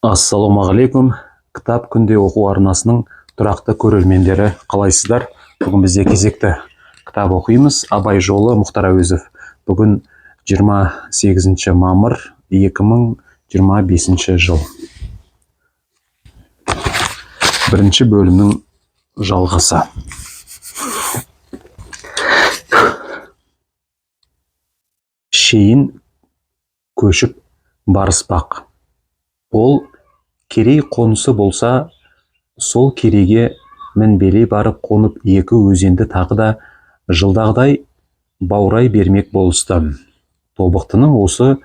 Ассалаумағалейкум. Кітап күнде оқу арнасының тұрақты көрермендері, қалайсыздар? Бүгін бізде кезекті кітап оқимыз. Абай жолы, Мұхтар Әуезов. Бүгін 28 мамыр 2025 жыл. Бірінші бөлімнің жалғасы. Шейін көшіп барыспақ. Ол керей қонысы болса, сол керейге мінбелей барып қонып екі өзенді тағы да жылдағыдай баурай бермек болысты. Тобықтының осы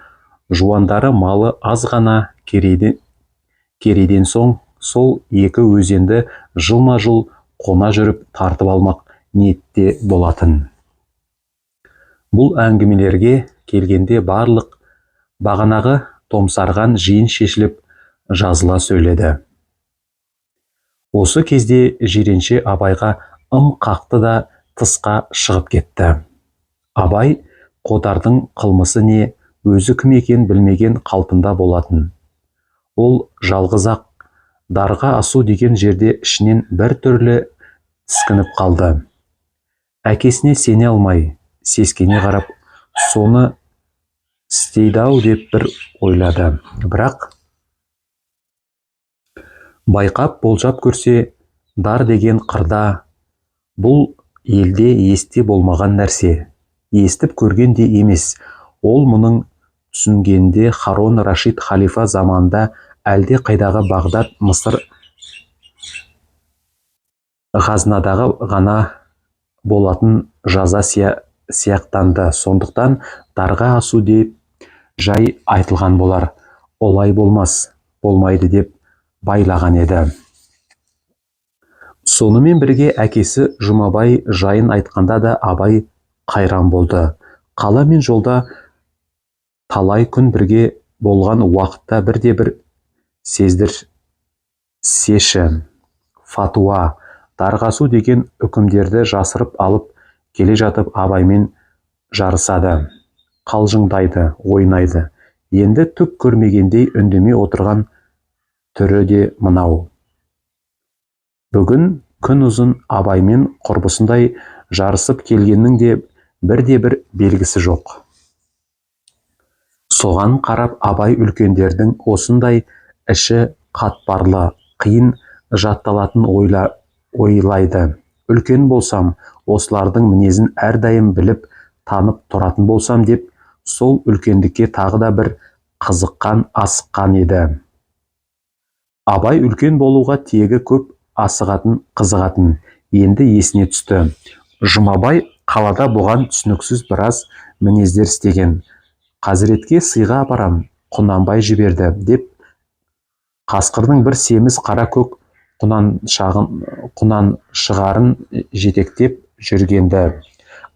жуандары малы аз ғана керейден соң сол екі өзенді жылма-жыл қона жүріп тартып алмақ ниетте болатын. Бұл әңгімелерге келгенде барлық бағанағы томсарған жиын шешіліп жазыла сөйледі. Осы кезде жиренше Абайға қақты да тысқа шығып кетті. Абай Қодардың қылмысы не, өзі кім екенін білмеген қалпында болатын. Ол жалғыз-ақ дарға асу деген жерде ішінен бір түрлі тіскініп қалды. Әкесіне сене алмай, сескене қарап, соны істейді-ау деп бір ойлады. Бірақ байқап болжап көрсе, дар деген қырда бұл елде есте болмаған нәрсе. Естіп көрген де емес. Ол мұның түсінгенде Харон Рашид халифа заманында әлде қайдағы Бағдат, Мысыр, Ғазнадағы ғана болатын жаза сияқтанды. Сондықтан дарға асу деп жай айтылған болар. Олай болмайды деп байлаған еді. Сонымен бірге әкесі Жұмабай жайын айтқанда да Абай қайран болды. Қала мен жолда талай күн бірге болған уақытта бірде-бір сездірсеші, фатуа, дарғасу деген үкімдерді жасырып алып келе жатып Абаймен жарысады, қалжыңдайды, ойнайды. Енді түк көрмегендей үндемей отырған түрі де мынау. Бүгін күн ұзын Абаймен құрбысындай жарысып келгеннің де бірде-бір белгісі жоқ. Соған қарап Абай үлкендердің осындай іші қатпарлы, қиын жатталатын ойлайды. Үлкен болсам, осылардың мінезін әрдайым біліп, танып тұратын болсам деп, сол үлкендікке тағы да бір қызыққан, асыққан еді. Абай үлкен болуға тегі көп асығатын, қызығатын енді есіне түсті. Жұмабай қалада бұған түсініксіз біраз мінездер істеген. Қазіретке сыйға апарам, Құнанбай жіберді деп қасқырдың бір семіз қара көк құнаншығарын жетектеп жүргенді.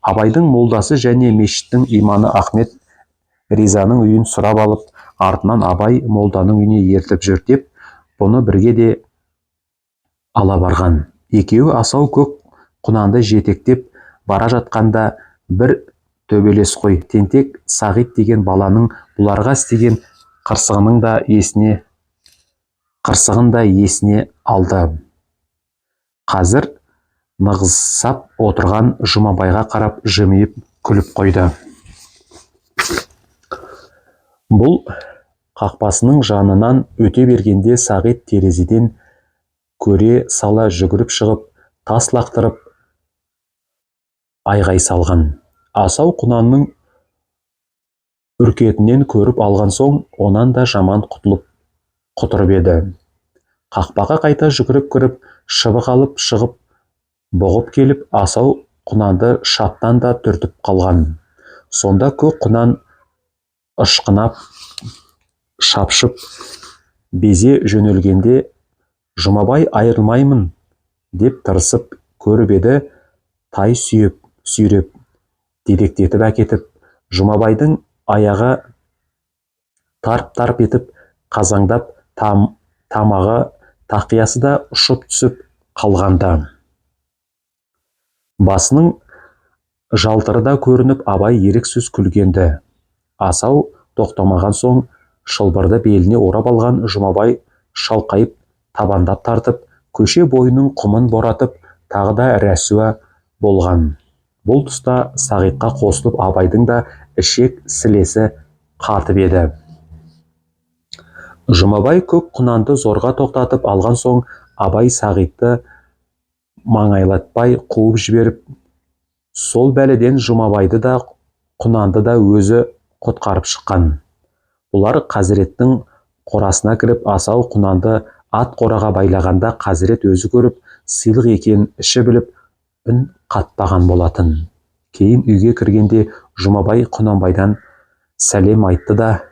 Абайдың молдасы және мешіттің иманы Ахмет Ризаның үйін сұрап алып, артынан Абай молданың үйіне ертіп жүр деп, бұны бірге де ала барған. Екеуі асау көк құнанды жетектеп бара жатқанда бір төбелес қой, тентек Сағит деген баланың бұларға істеген қырсығын да есіне алды. Қазір нығызсап отырған Жұмабайға қарап жымиып күліп қойды. Бұл қақпасының жанынан өте бергенде Сағит терезеден көре сала жүгіріп шығып, тас лақтырып айғай салған. Асау құнанның үркетінен көріп алған соң, онан да жаман құтырып еді. Қақпаға қайта жүгіріп кіріп, шыбық алып шығып, бұғып келіп, асау құнанды шаптан да түртіп қалған. Сонда көк құнан ышқынап, шапшып, безе жөнелгенде, Жұмабай айырылмаймын деп тырысып көріп еді, тай сүйреп, дедектетіп әкетіп, Жұмабайдың аяғы тарп-тарп етіп, қазаңдап, тамағы тақиясы да ұшып түсіп қалғанда. Басының жалтыры да көрініп, Абай еріксіз күлгенді. Асау тоқтамаған соң, шылбырды беліне орап алған Жұмабай шалқайып табандап тартып, көше бойының құмын боратып, тағы да рәсуа болған. Бұл тұста Сағитқа қосылып Абайдың да ішек сілесі қатып еді. Жұмабай көк құнанды зорға тоқтатып алған соң, Абай Сағитты маңайлатпай қуып жіберіп, сол бәледен Жұмабайды да құнанды да өзі құтқарып шыққан. Бұлар Қазіреттің қорасына кіріп, асау құнанды ат қораға байлағанда Қазірет өзі көріп, сыйлық екенін іші біліп, үн қатпаған болатын. Кейін үйге кіргенде Жұмабай Құнанбайдан сәлем айтты да,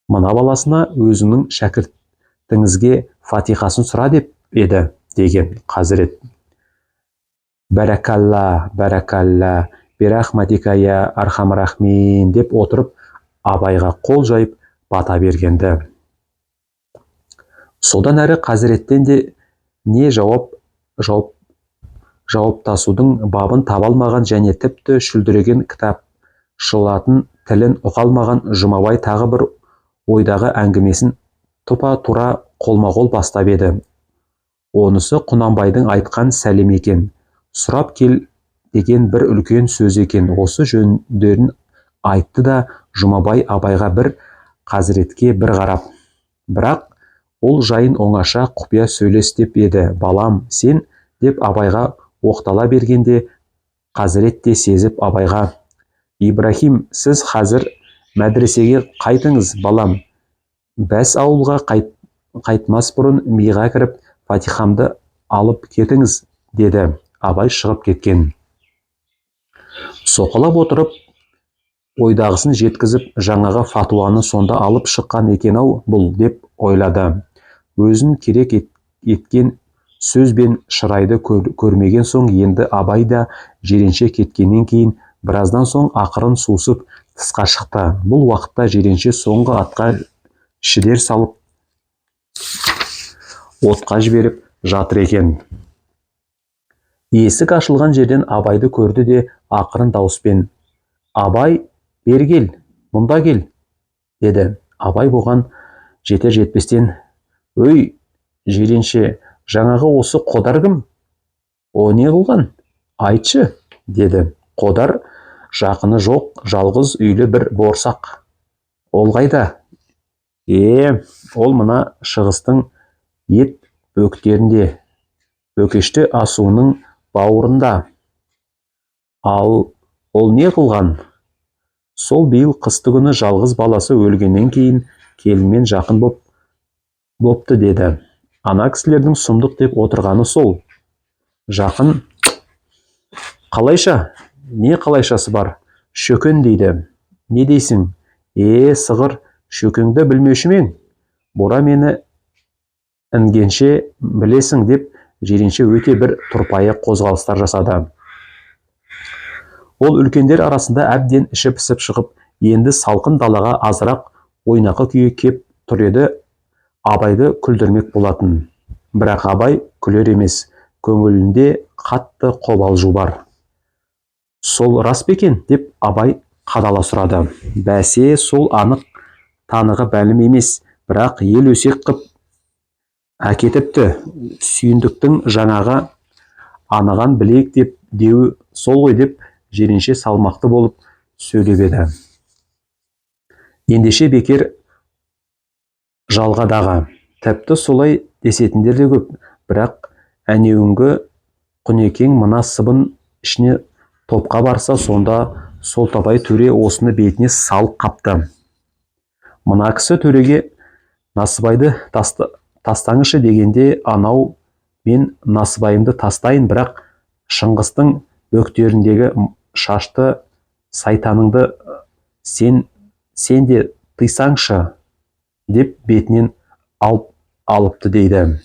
мына баласына өзіңнің шәкіртіңізге фатихасын сұра деп еді, деген Қазірет. Бәрәкәллә, бәрәкәллә, берахматика я архамрахмин деп отырып, Абайға қол жайып бата бергенді. Содан әрі Қазіреттен де не жауаптасудың бабын табалмаған және тіпті шүлдіреген кітапшылатын тілін ұқалмаған Жұмабай тағы бір ойдағы әңгімесін тұпа-тура қолма-қол бастап еді. Онысы Құнанбайдың айтқан сәлем екен, сұрап кел деген бір үлкен сөз екен. Осы жөндерін айтты да Жұмабай Абайға бір, Қазіретке бір қарап, бірақ ол жайын оңаша құпия сөйлес деп еді. Балам, сен деп Абайға оқтала бергенде, Қазірет те сезіп Абайға, Ибрахим, сіз қазір мәдресеге қайтыңыз, балам. Бәс ауылға қайтмас бұрын миға кіріп, фатихамды алып кетіңіз, деді. Абай шығып кеткен. Соқалап отырып, ойдағысын жеткізіп, жаңағы фатуаны сонда алып шыққан екен-ау бұл, деп ойлады. Өзін керек еткен сөз бен шырайды көрмеген соң, енді Абай да жиренше кеткеннен кейін біраздан соң ақырын сусып тысқа шықты. Бұл уақытта жиренше соңғы атқа шідер салып отқа жіберіп жатыр екен. Есік ашылған жерден Абайды көрді де ақырын дауыспен, Абай, бер кел, мұнда кел, деді. Абай бұған жетер-жетпестен, өй, жиренше, жаңағы осы Қодар кім? О не қылған? Айтшы, деді. Қодар жақыны жоқ, жалғыз үйлі бір борсақ. Ол қайда? Ол мына шығыстың ет бөктерінде, Бөкешті асуының бауырында. Ал ол не қылған? Сол биыл қысты күні жалғыз баласы өлгеннен кейін келінмен жақын бопты, деді. Ана кісілердің сұмдық деп отырғаны сол. Жақын қалайша? Не қалайшасы бар? Шөкен дейді. Не дейсің? Сығыр, шөкеңді білмеуші мен? Бұра мені інгенше білесің, деп жиренше өте бір тұрпайы қозғалыстар жасады. Ол үлкендер арасында әбден іші пісіп шығып, енді салқын далаға азырақ ойнақы күйі кеп тұр еді. Абайды күлдірмек болатын. Бірақ Абай күлер емес, көңілінде қатты қобалжу бар. Сол рас па екен, деп Абай қадала сұрады. Бәсе, сол анық танығы бәлім емес, бірақ ел өсек қып әкетіпті. Сүйіндіктің жаңағы анаған білейік деп деуі сол ғой, деп жиренше салмақты болып сөйлеп еді. Ендеше бекер жалғадағы, тіпті солай десетіндер де көп, бірақ әнеуінгі Құнекең мына сыбын ішіне топқа барса, сонда Солтабай төре осыны бетіне салып қапты. Мына кісі төреге Насыбайды тастаңышы дегенде, анау мен Насыбайымды тастайын, бірақ Шыңғыстың бөктеріндегі шашты сайтаныңды сен де тыйсаңшы, деп бетінен алыпты, дейді.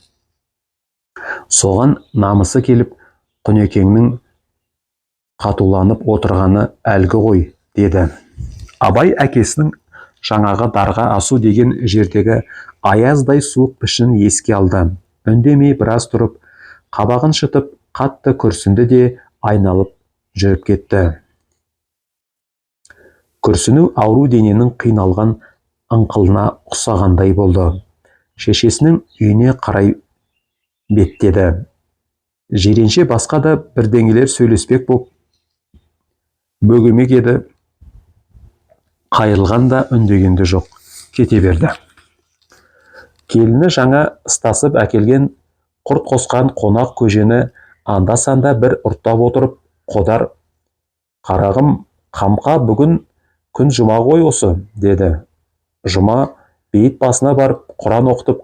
Соған намысы келіп, Құнекеңнің қатуланып отырғаны әлгі ғой, деді. Абай әкесінің жаңағы дарға асу деген жердегі аяздай суық пішін еске алды. Үндемей біраз тұрып, қабағын шытып, қатты күрсінді де айналып жүріп кетті. Күрсіну ауру дененің қиналған ыңқылына ұқсағандай болды. Шешесінің үйіне қарай беттеді. Жиренше басқа да бірдеңелер сөйлеспек боп бөгемек еді. Қайырылған да үндегенді жоқ, кете берді. Келіні жаңа ыстасып әкелген құрт қосқан қонақ көжені анда-санда бір ұрттап отырып, қодар: «Қарағым, Қамқа, бүгін күн жұма ғой осы», деді. «Жұма, бейіт басына барып Құран оқытып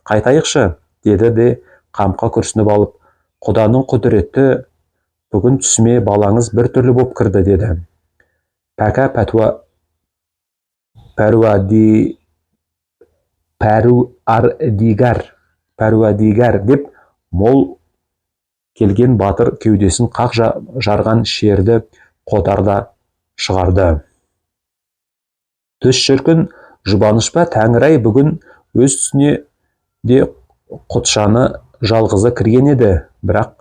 қайтайықшы», деді де Қамқа күрсініп алып: «Құданың құдіреті, бүгін түсіме балаңыз бір түрлі боп кірді», деді. «Пәка пәруардигар» деп мол келген батыр кеудесін қақ жарған шерді Қодар да шығарды. «Түс шіркін, жұбаныш па, Тәңір-ай, бүгін өз түсіне де Құтжаны жалғызы кірген еді, бірақ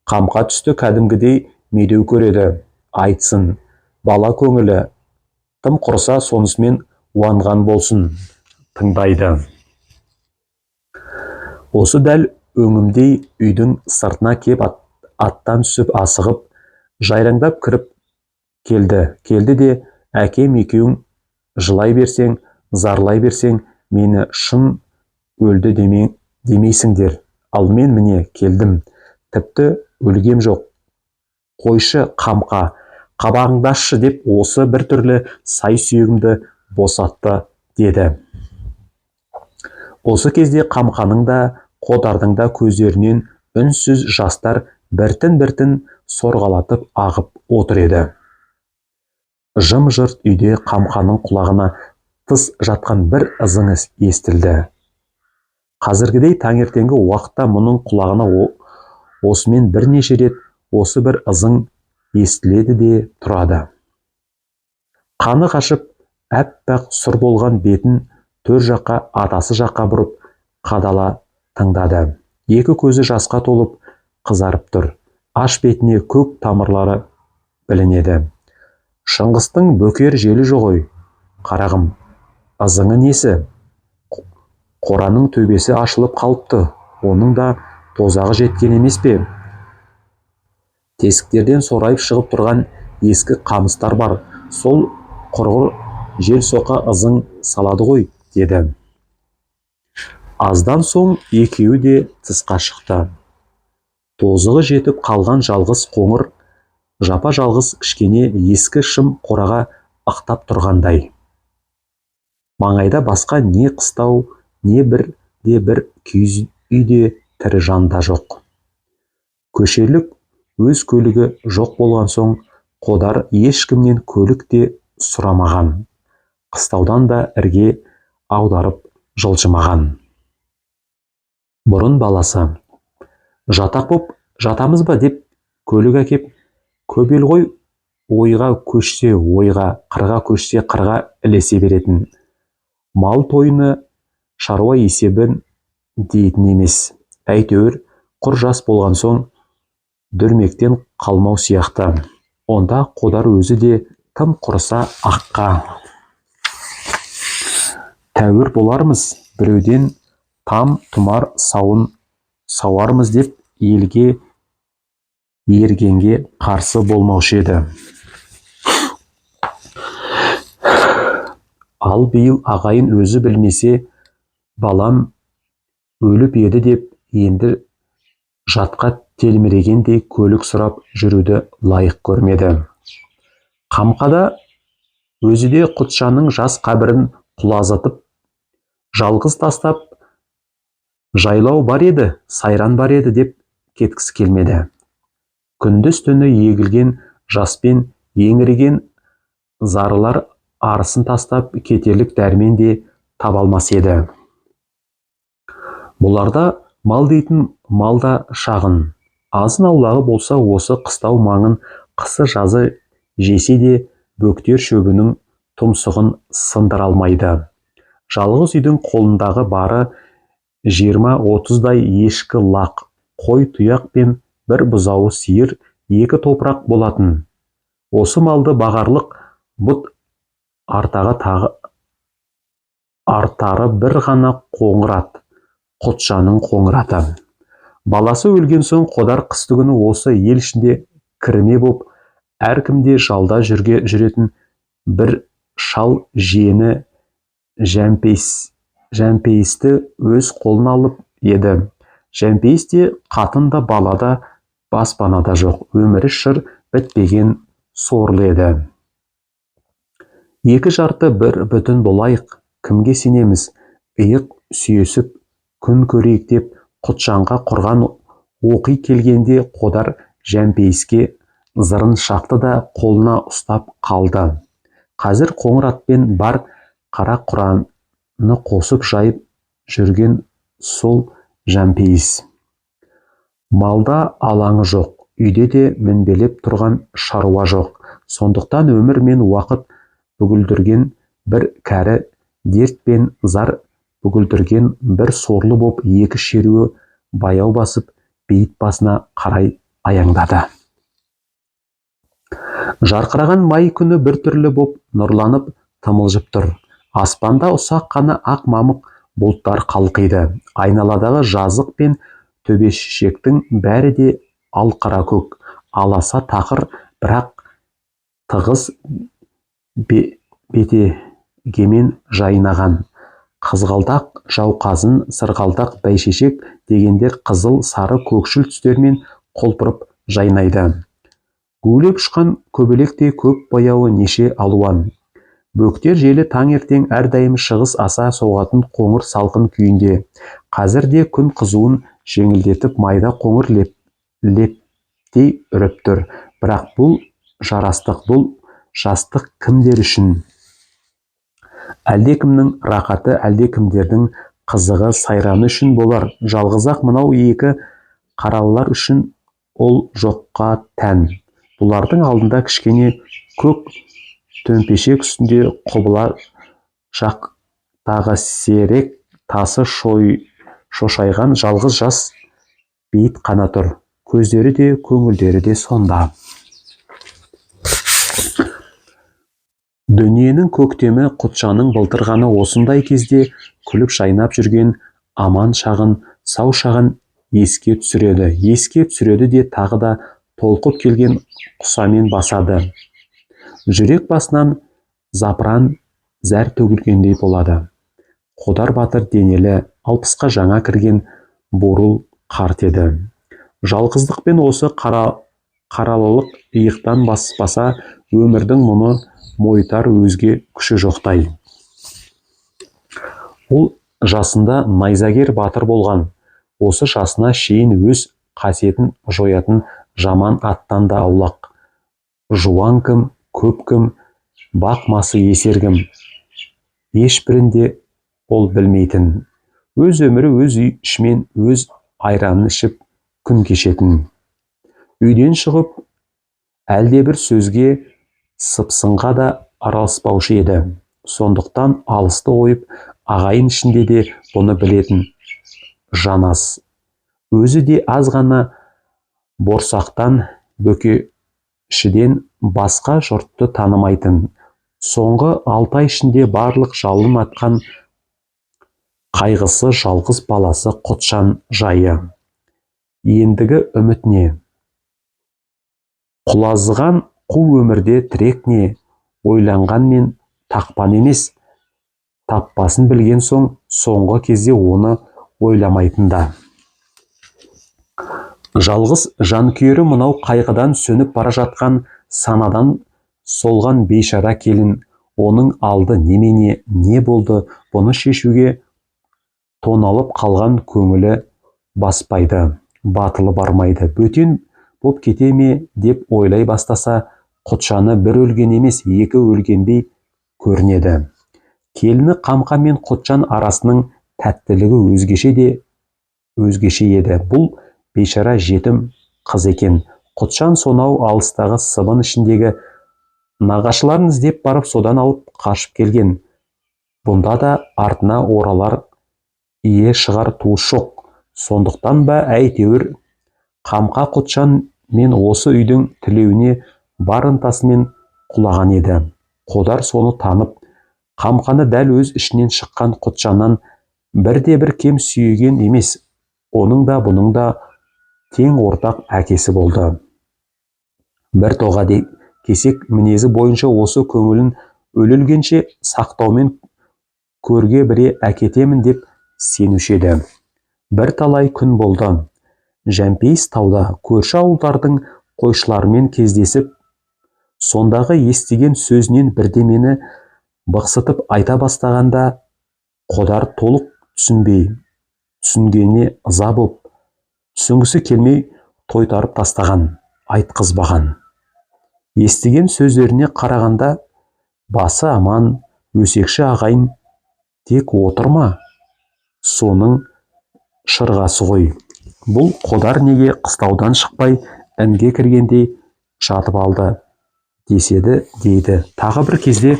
Қамқа түсті кәдімгідей медеу көреді. Айтсын, бала көңілі, тым құрса сонысымен уанған болсын», тыңдайды. Осы дәл өңімдей үйдің сыртына кеп аттан түсіп асығып, жайраңдап кіріп келді де: «Әкем, екеуің жылай берсең, зарлай берсең, мені шын өлді демейсіңдер. Ал мен міне келдім, тіпті өлгем жоқ. Қойшы, Қамқа, қабағыңды ашшы», деп осы бір түрлі сай-сүйегімді босатты, деді. Осы кезде Қамқаның да Қодардың да көздерінен үнсіз жастар біртін-біртін сорғалатып ағып отыр еді. Жым-жырт үйде Қамқаның құлағына тыс жатқан бір ызың естілді. Қазіргідей таңертеңгі уақытта мұның құлағына осымен бірнеше рет осы бір ызың естіледі де тұрады. Қаны қашып, әппақ сұр болған бетін төр жаққа, атасы жаққа бұрып қадала тыңдады. Екі көзі жасқа толып қызарып тұр. Аш бетіне көк тамырлары білінеді. «Шыңғыстың бөкер желі жоқ ой, қарағым, ызыңы несі? Қораның төбесі ашылып қалыпты, оның да тозағы жеткен емес пе? Тесіктерден сорайып шығып тұрған ескі қамыстар бар, сол құрғыр жел соқа ызың салады ғой», деді. Аздан соң екеуі де тысқа шықты. Тозығы жетіп қалған жалғыз қоңыр, жапа-жалғыз кішкене ескі шым қораға ықтап тұрғандай. Маңайда басқа не қыстау, не бір киіз үйде тірі жан да жоқ. Көшерлік өз көлігі жоқ болған соң, Қодар ешкімнен көлік те сұрамаған, қыстаудан да ірге аударып жылжымаған. Бұрын баласы: «Жатақ боп жатамыз ба?» деп көлік әкеп, көп ел ғой, ойға көшсе ойға, қырға көшсе қырға ілесе беретін. Мал тойыны шаруа есебін дейтін емес. Әйтеуір, құр жас болған соң дүрмектен қалмау сияқты. Онда Қодар өзі де тым құрыса аққа тәуір болармыз, біреуден там тұмар сауын сауармыз деп елге ергенге қарсы болмаушы еді. Ал биыл ағайын өзі білмесе, балам өліп еді деп енді жатқа телмірегендей көлік сұрап жүруді лайық көрмеді. Қамқада өзі де Құтжанның жас қабірін құлазытып, жалғыз тастап, жайлау бар еді, сайран бар еді деп кеткісі келмеді. Күндіз түні егілген жаспен еңіреген зарылар арысын тастап кетерлік дәрмен де таба алмас еді. Бұларда мал дейтін мал да шағын. Азын-аулағы болса осы қыстау маңын қысы-жазы жесе де бөктер шөбінің тұмсығын сындыра алмайды. Жалғыз үйдің қолындағы бары 20-30-дай ешкі, лақ, қой, тұяқ пен бір бұзауы сиыр, 2 топырақ болатын. Осы малды бағарлық бұт артаға артары бір ғана қоңыр ат, Құтжанның қоңыр аты. Баласы өлген соң Қодар қыстыгүні осы ел ішінде кірме боп, әркімде жалда жүретін бір шал жиені Жәмпейісті өз қолына алып еді. Жәмпейіс те қатын да бала да баспанада жоқ, өмірі шыр бітпеген сорлы еді. Екі жарты бір бүтін болайық, кімге сенеміз, иық сүйесіп күн көрейік деп Құтжанға құрған оқи келгенде Қодар Жәмпейіске зырын шақты да қолына ұстап қалды. Қазір қоңыр атпен бар қара құраны қосып жайып жүрген сол Жәмпейіс. Малда алаңы жоқ, үйде де мінбелеп тұрған шаруа жоқ. Сондықтан өмір мен уақыт бүгілдірген бір кәрі, дерт пен зар бүгілдірген бір сорлы боп екі шеруі баяу басып бейіт басына қарай аяңдады. Жарқыраған май күні бір түрлі боп нұрланып тымылжып тұр. Аспанда ұсақ қана ақ мамық бұлттар қалқиды. Айналадағы жазық пен төбешектің бәрі де алқара көк, аласа тақыр, бірақ тығыз бетегемен жайнаған. Қызғалдақ, жауқазын, сырғалдақ, бәйшешек дегендер қызыл, сары, көкшіл түстермен құлпырып жайнайды. Гулеп ұшқан көбелектей көп бояуы неше алуан. Бөктер желі таңертең әрдайым шығыс аса соғатын қоңыр салқын күйінде. Қазір де күн қызуын жеңілдетіп майда қоңыр лептей үріп тұр. Бірақ бұл жарастық, бұл жастық кімдер үшін? Әлдекімнің рақаты, әлдекімдердің қызығы, сайраны үшін болар. Жалғыз-ақ мынау екі қаралылар үшін ол жоққа тән. Бұлардың алдында кішкене көк төмпешек үстінде құбыла жақтағы серек тасы шошайған жалғыз жас бейіт қана тұр. Көздері де, көңілдері де сонда. Дүниенің көктемі Құтжанның былтыр ғана осындай кезде күліп жайнап жүрген аман шағын, сау шағын еске түсіреді де тағы да толқып келген құсамен басады. Жүрек басынан запыран зәр төгілгендей болады. Қодар батыр денелі, 60-қа жаңа кірген бурыл қарт еді. Жалғыздықпен осы қаралылық иықтан баспаса, өмірдің мұны мойытар өзге күші жоқтай. Ол жасында найзагер батыр болған. Осы жасына шейін өз қасиетін жоятын жаман аттан да аулақ. Жуан кім, көп кім, бақ-масы есер кім, ешбірінде ол білмейтін. Өз өмірі өз үй ішімен өз айранын ішіп күн кешетін. Үйден шығып, әлде бір сөзге, сыпсыңға да араласпаушы еді. Сондықтан алысты ойып, ағайын ішінде де бұны білетін жанас. Өзі де аз ғана борсақтан, бөкешіден басқа жұртты танымайтын. Соңғы 6 ай ішінде барлық жалын атқан қайғысы жалғыз баласы Құтжан жайы. Ендігі үміт не? Құлазыған қу өмірде тірек не? Ойланған мен тақпан емес. Таппасын білген соң, соңғы кезде оны ойламайтында. Жалғыз жанкүйері мынау қайғыдан сөніп бара жатқан, санадан солған бейшара келін. Оның алды немене, не болды, бұны шешуге тоналып қалған көңілі баспайды, батылы бармайды. Бөтен боп кете ме деп ойлай бастаса, Құтжаны бір өлген емес, екі өлгендей көрінеді. Келіні Қамқа мен Құтжан арасының тәттілігі өзгеше еді. Бұл бейшара жетім қыз екен. Құтжан сонау алыстағы сыбын ішіндегі нағашыларын іздеп барып, содан алып қашып келген. Бұнда да артына оралар ие шығар туыс жоқ. Сондықтан ба әйтеуір Қамқа Құтжан мен осы үйдің тілеуіне бар ынтасымен құлаған еді. Қодар соны танып, Қамқаны дәл өз ішінен шыққан Құтжаннан бірде-бір кем сүйеген емес, оның да бұның да тең ортақ әкесі болды. Бір тоға кесек мінезі бойынша осы көңілін өлілгенше сақтаумен көрге біре әкетемін деп сенуші еді. Бір талай күн болды. Жәмпейіс тауда көрші ауылдардың қойшыларымен кездесіп, сондағы естіген сөзінен бірдемені бықсытып айта бастағанда, Қодар толық түсінгеніне ыза боп, түсінгісі келмей тойтарып тастаған, айтқызбаған. Естіген сөздеріне қарағанда, басы аман, өсекші ағайын тек отыр ма? Соның шырғасы ғой. Бұл Қодар неге қыстаудан шықпай інге кіргендей жатып алды деседі дейді. Тағы бір кезде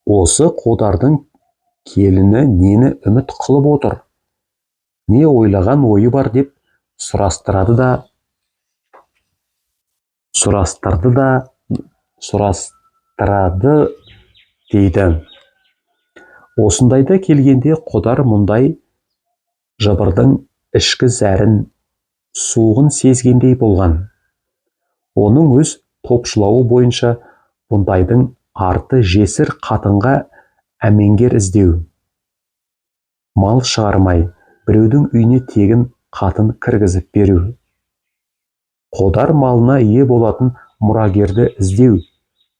осы Қодардың келіні нені үміт қылып отыр, не ойлаған ойы бар деп сұрастырды дейді. Осындайда келгенде Қодар мұндай жыбырдың ішкі зәрін, суығын сезгендей болған. Оның өз топшылауы бойынша бұндайдың арты жесір қатынға әмеңгер іздеу, мал шығармай біреудің үйіне тегін қатын кіргізіп беру, Қодар малына ие болатын мұрагерді іздеу,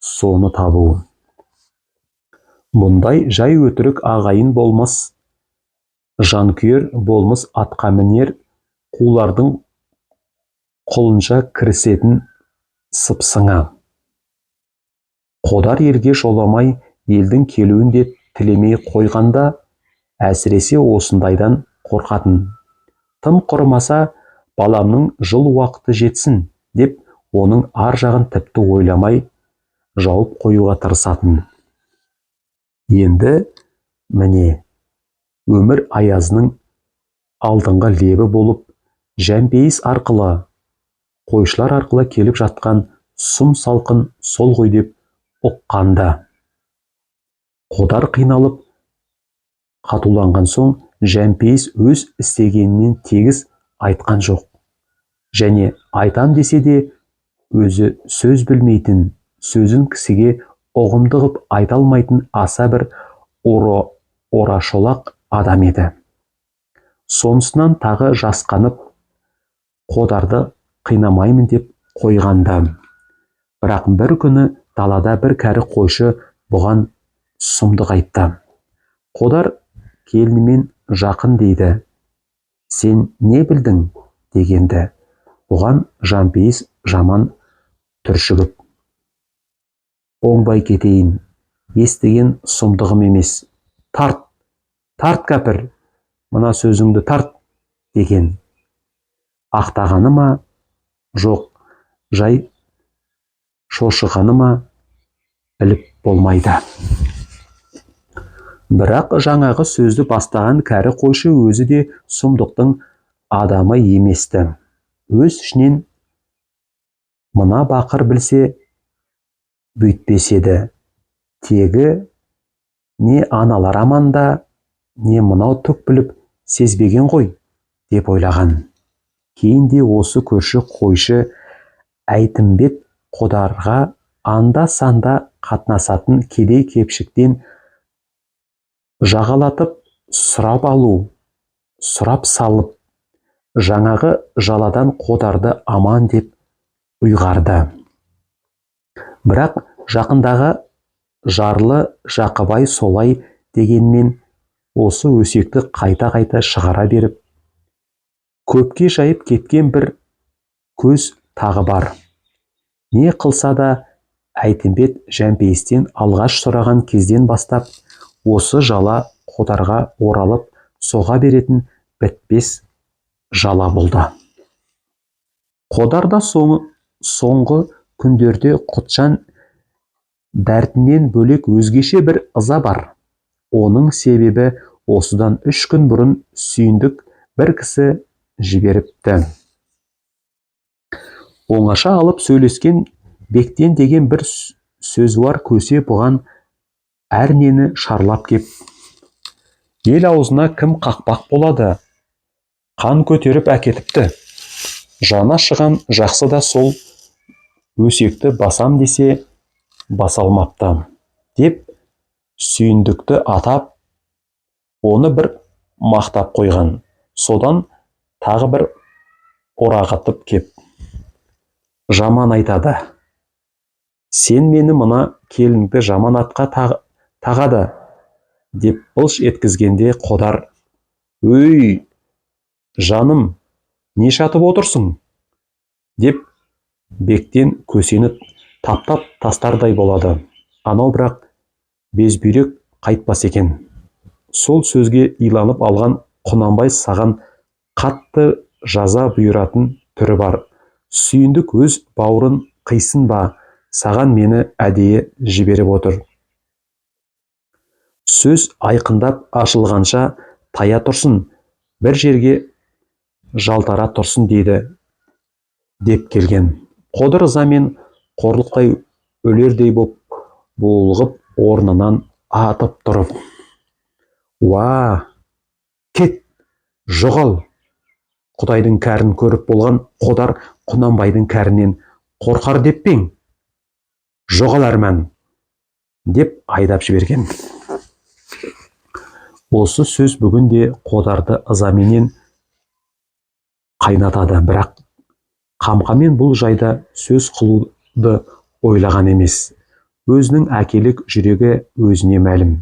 соны табу. Бұндай жай өтірік ағайын болмас, жанкүйер болмыс атқамінер қулардың құлынша кірісетін сыпсыңа. Қодар елге жоламай елдің келуін де тілемей қойғанда, әсіресе осындайдан қорқатын. Тым құрымаса баламның жыл уақыты жетсін деп, оның ар жағын тіпті ойламай жауып қоюға тырысатын. Енді міне өмір аязының алдыңғы лебі болып, Жәмпейіс арқылы, қойшылар арқылы келіп жатқан сұм салқын сол ғой деп ұққанда. Қодар қиналып қатуланған соң, Жәмпейіс өз істегенінен тегіс айтқан жоқ. Және айтам десе де, өзі сөз білмейтін, сөзін кісіге ұғымды ғып айта алмайтын аса бір орашолақ адам еді. Сонысынан тағы жасқанып, Қодарды қинамаймын деп қойғанда. Бірақ бір күні далада бір кәрі қойшы бұған сұмдық айтты. Қодар келінімен жақын дейді. Сен не білдің дегенді. Бұған Жәмпейіс жаман түршігіп, оңбай кетейін, естіген сұмдығым емес. Тарт кәпір, мына сөзіңді тарт деген. Ақтағаны ма, жоқ, жай шошығаны ма, біліп болмайды. Бірақ жаңағы сөзді бастаған кәрі қойшы өзі де сұмдықтың адамы еместі. Өз ішінен мына бақыр білсе бүйтпес еді. Тегі не аналар аманда, не мынау түк біліп сезбеген ғой деп ойлаған. Кейінде осы көрші қойшы Әйтімбет Қодарға анда-санда қатынасатын кедей-кепшіктен жағалатып сұрап алу, сұрап салып, жаңағы жаладан Қодарды аман деп ұйғарды. Бірақ жақындағы жарлы Жақыбай солай дегенмен осы өсекті қайта-қайта шығара беріп, көпке жайып кеткен бір көз тағы бар. Не қылса да Әйтімбет Жәмпейістен алғаш сұраған кезден бастап осы жала Қодарға оралып соға беретін бітпес жала болды. Қодарда соңғы күндерде Құтжан дәртінен бөлек өзгеше бір ыза бар. Оның себебі осыдан 3 күн бұрын сүйіндік бір кісі жіберіпті. Оңаша алып сөйлескен Бектен деген бір сөз бар. Көсе бұған әрнені шарлап кеп: ел аузына кім қақпақ болады, қан көтеріп әкетіпті. Жаны ашыған жақсы да сол өсекті басам десе баса алмапты, деп сүйіндікті атап, оны бір мақтап қойған. Содан тағы бір орағытып кеп жаман айтады: сен мені мына келінді жаман атқа тағады, деп былш еткізгенде Қодар: өй, жаным, не шатып отырсың? деп Бектен көсені таптап тастардай болады. Анау бірақ безбүйрек қайтпас екен. Сол сөзге иланып алған Құнанбай саған қатты жаза бұйыратын түрі бар. Сүйіндік өз бауырын қисын ба, саған мені әдейі жіберіп отыр. Сөз айқындап ашылғанша тая тұрсын, бір жерге жалтара тұрсын дейді, деп келген. Қодыр ызамен қорлықтай өлердей боп булығып орнынан атып тұрып: уа, кет, жоғал! Құдайдың кәрін көріп болған Қодар Құнанбайдың кәрінен қорқар деп пең? Жоғал әрман! деп айдап жіберген. Осы сөз бүгінде Қодарды ызаменен қайнатады, бірақ Қамқамен бұл жайда сөз қылуды ойлаған емес. Өзінің әкелік жүрегі өзіне мәлім.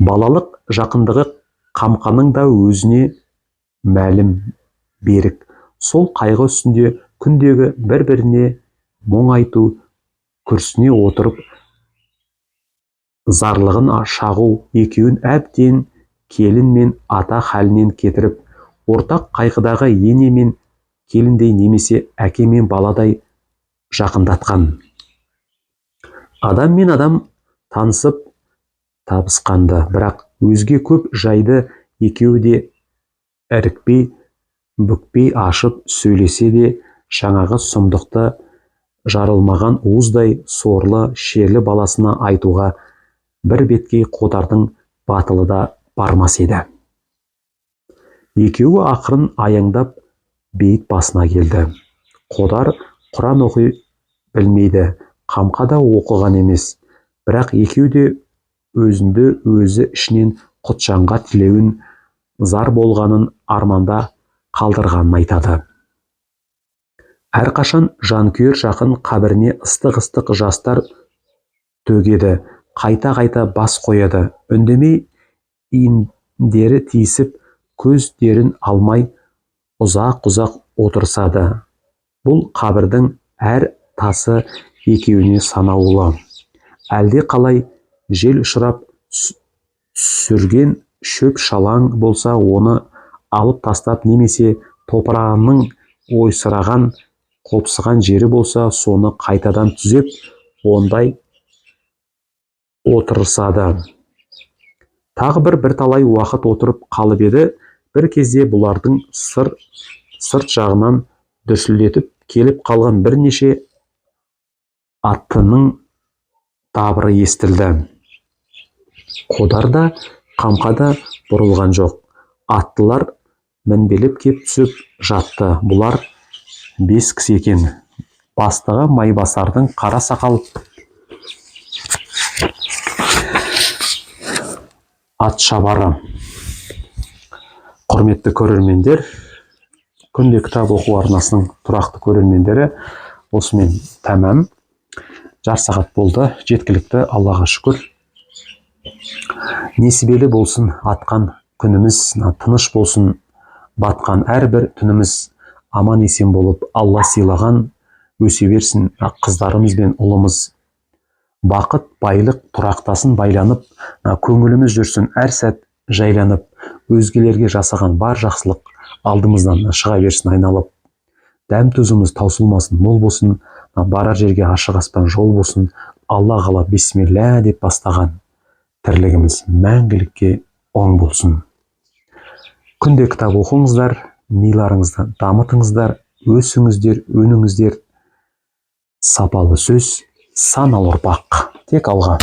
Балалық жақындығы Қамқаның да өзіне мәлім берік. Сол қайғы үстінде күндегі бір-біріне мұң айту, күрсіне отырып зарлығын шағу екеуін әбден келін мен ата халінен кетіріп, ортақ қайғыдағы ене мен келіндей немесе әке мен баладай жақындатқан. Адам мен адам танысып табысқанды, бірақ өзге көп жайды екеуі де ірікпей, бүкпей ашып сөйлесе де, жаңағы сұмдықты жарылмаған уыздай сорлы, шерлі баласына айтуға бір беткей Қодардың батылы да бармас еді. Екеуі ақырын аяңдап бейіт басына келді. Қодар Құран оқи білмейді, Қамқа да оқыған емес, бірақ екеуі де өзінді өзі ішінен Құтжанға тілеуін, зар болғанын арманда қалдырғанын айтады. Әрқашан жанкүйер жақын қабіріне ыстық-ыстық жастар төгеді, қайта-қайта бас қояды. Үндемей иіндері тиісіп, көздерін алмай ұзақ-ұзақ отырысады. Бұл қабірдің әр тасы екеуіне санаулы. Әлде қалай жел ұшырап сүрген шөп шалаң болса, оны алып тастап, немесе топырағының ойсыраған, қопсыған жері болса, соны қайтадан түзеп, ондай отырысады. Тағы бірталай уақыт отырып қалып еді, бір кезде бұлардың сырт жағынан дүрсілдетіп келіп қалған бірнеше аттының дабыры естілді. Қодар да, Қамқа да бұрылған жоқ. Аттылар мінбелеп кеп түсіп жатты. Бұлар 5 кісі екен. Бастығы Майбасардың қара сақал атшабары. Құрметті көрермендер, күнде кітап оқу арнасының тұрақты көрермендері, осымен тәмам. Жарты сағат болды, жеткілікті, Аллаға шүкір. Несібелі болсын атқан күніміз, тыныш болсын батқан әрбір түніміз, аман есен болып Алла сыйлаған өсе берсін қыздарымыз бен ұлымыз. Бақыт, байлық тұрақтасын байланып, көңіліміз жүрсін әр сәт жайланып, өзгелерге жасаған бар жақсылық алдымыздан шыға берсін айналып. Дәм тұзымыз таусылмасын, мол болсын, барар жерге ашық аспан жол болсын. Алла қалап бисмилля деп бастаған тірлігіміз мәңгілікке оң болсын. Күнде кітап оқыңыздар, миларыңызды дамытыңыздар, өсіңіздер, өніңіздер. Сапалы сөз, саналы ұрпақ. Тек алға.